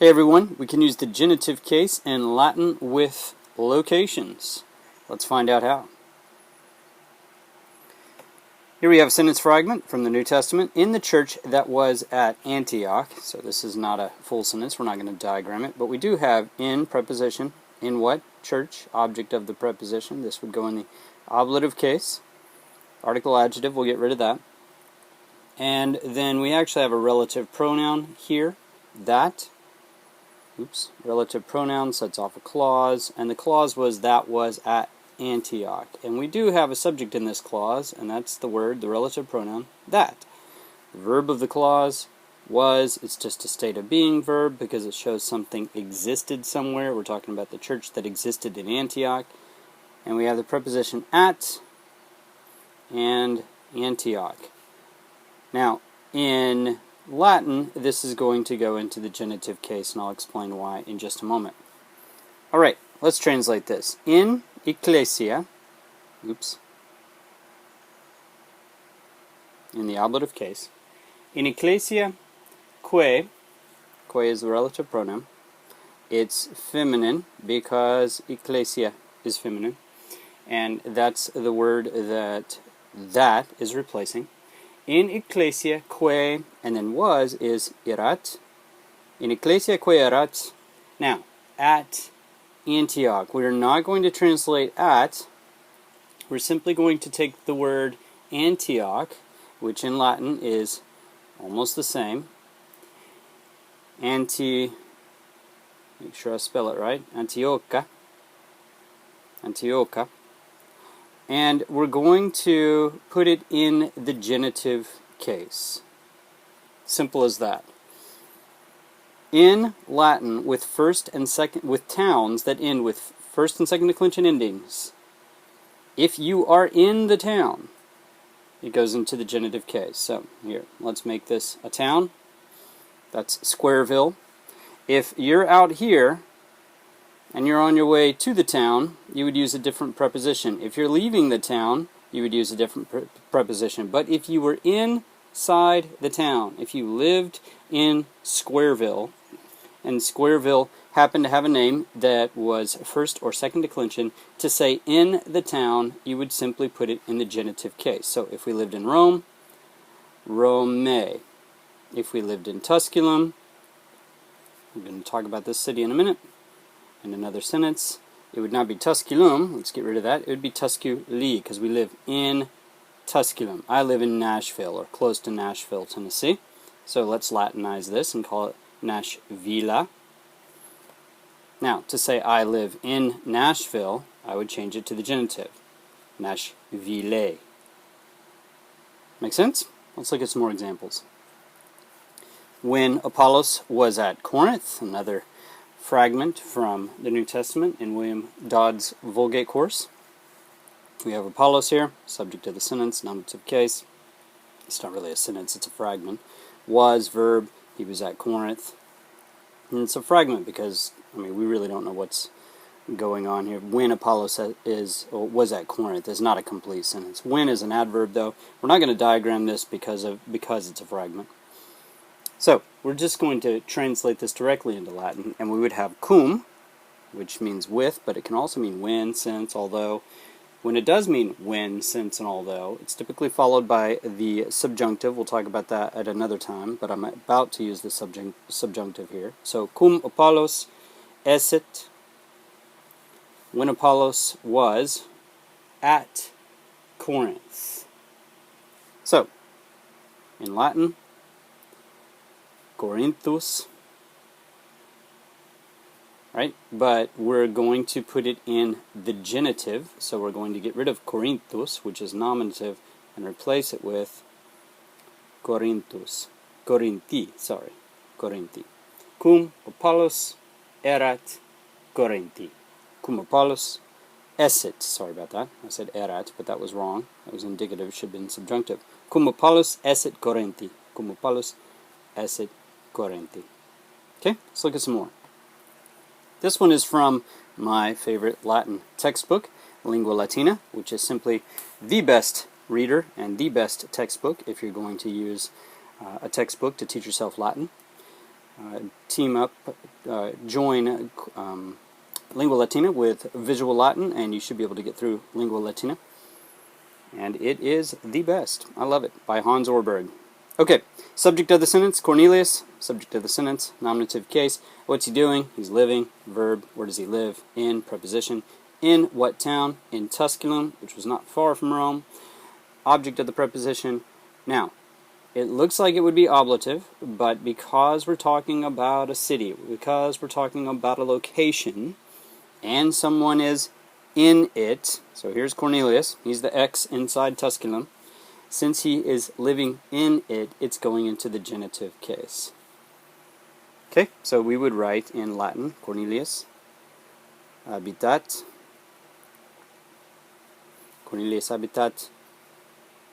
Hey everyone, we can use the genitive case in Latin with locations. Let's find out how. Here we have a sentence fragment from the New Testament. In the church that was at Antioch, so this is not a full sentence, we're not going to diagram it, but we do have in preposition, in what? Church, object of the preposition. This would go in the ablative case. Article adjective, we'll get rid of that. And then we actually have a relative pronoun here, that. Relative pronoun sets off a clause, and the clause was that was at Antioch. And we do have a subject in this clause, and that's the word, the relative pronoun, that. The verb of the clause was, it's just a state of being verb because it shows something existed somewhere. We're talking about the church that existed in Antioch. And we have the preposition at and Antioch. Now, in Latin, this is going to go into the genitive case, and I'll explain why in just a moment. Alright, let's translate this. In ecclesia, in the ablative case, in ecclesia, que is the relative pronoun. It's feminine because ecclesia is feminine, and that's the word that is replacing. In ecclesia que, and then was, is erat. In ecclesia que erat. Now, at Antioch. We're not going to translate at. We're simply going to take the word Antioch, which in Latin is almost the same. Make sure I spell it right. Antiocha. And we're going to put it in the genitive case. Simple as that. In Latin, with towns that end with first and second declension endings, if you are in the town, it goes into the genitive case. So here, let's make this a town. That's Squareville. If you're out here and you're on your way to the town, you would use a different preposition. If you're leaving the town, you would use a different preposition. But if you were inside the town, if you lived in Squareville, and Squareville happened to have a name that was first or second declension, to say in the town, you would simply put it in the genitive case. So if we lived in Rome, Rome. If we lived in Tusculum, we're going to talk about this city in a minute. In another sentence, it would not be Tusculum, let's get rid of that, it would be Tusculi, because we live in Tusculum. I live in Nashville, or close to Nashville, Tennessee. So let's Latinize this and call it Nashvilla. Now, to say I live in Nashville, I would change it to the genitive, Nashville. Make sense? Let's look at some more examples. When Apollos was at Corinth, another fragment from the New Testament in William Dodd's Vulgate course. We have Apollos here, subject to the sentence, nominative case. It's not really a sentence, it's a fragment. Was, verb, he was at Corinth. And it's a fragment because, we really don't know what's going on here. When Apollos was at Corinth is not a complete sentence. When is an adverb, though. We're not going to diagram this because it's a fragment. So, we're just going to translate this directly into Latin, and we would have cum, which means with, but it can also mean when, since, although. When it does mean when, since, and although, it's typically followed by the subjunctive. We'll talk about that at another time, but I'm about to use the subjunctive here. So, cum Apollos esset, when Apollos was at Corinth. So, in Latin, Corinthus, right? But we're going to put it in the genitive, so we're going to get rid of Corinthus, which is nominative, and replace it with Corinthus. Corinthi. Cum Apollos erat Corinthi. Cum Apollos esset. Sorry about that. I said erat, but that was wrong. That was indicative. It should have been subjunctive. Cum Apollos esset Corinthi. Cum Apollos esset Corinthi. Okay, let's look at some more. This one is from my favorite Latin textbook, Lingua Latina, which is simply the best reader and the best textbook if you're going to use a textbook to teach yourself Latin. team up, join Lingua Latina with Visual Latin, and you should be able to get through Lingua Latina. And it is the best. I love it. By Hans Orberg. Okay, subject of the sentence, Cornelius. Subject of the sentence, nominative case. What's he doing? He's living. Verb, where does he live? In, preposition. In what town? In Tusculum, which was not far from Rome. Object of the preposition. Now, it looks like it would be ablative, but because we're talking about a city, because we're talking about a location, and someone is in it, so here's Cornelius, he's the X inside Tusculum. Since he is living in it, it's going into the genitive case. Okay, so we would write in Latin, Cornelius habitat,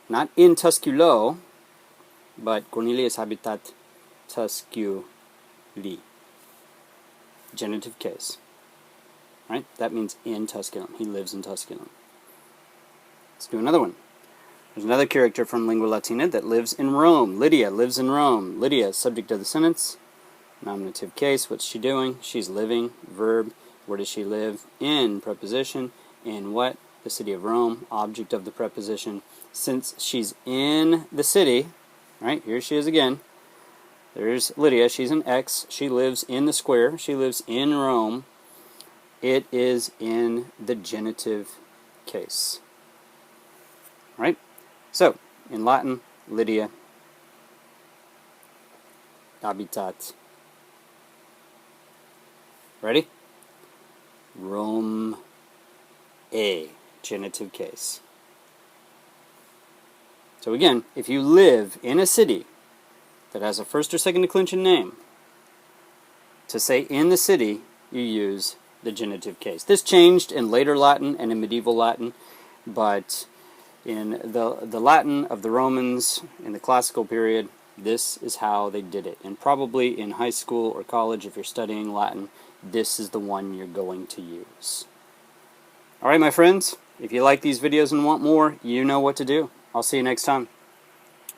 not in Tusculo, but Cornelius habitat Tusculi. Genitive case. Right? That means in Tusculum. He lives in Tusculum. Let's do another one. There's another character from Lingua Latina that lives in Rome. Lydia lives in Rome. Lydia, subject of the sentence. Nominative case. What's she doing? She's living. Verb. Where does she live? In, preposition. In what? The city of Rome. Object of the preposition. Since she's in the city, right, here she is again. There's Lydia. She's an X. She lives in the square. She lives in Rome. It is in the genitive case. Right? So, in Latin, Lydia habitat. Ready? Rome, a genitive case. So again, if you live in a city that has a first or second declension name, to say in the city, you use the genitive case. This changed in later Latin and in medieval Latin, but in the Latin of the Romans in the classical period, this is how they did it. And probably in high school or college, if you're studying Latin, this is the one you're going to use. Alright, my friends, if you like these videos and want more, you know what to do. I'll see you next time.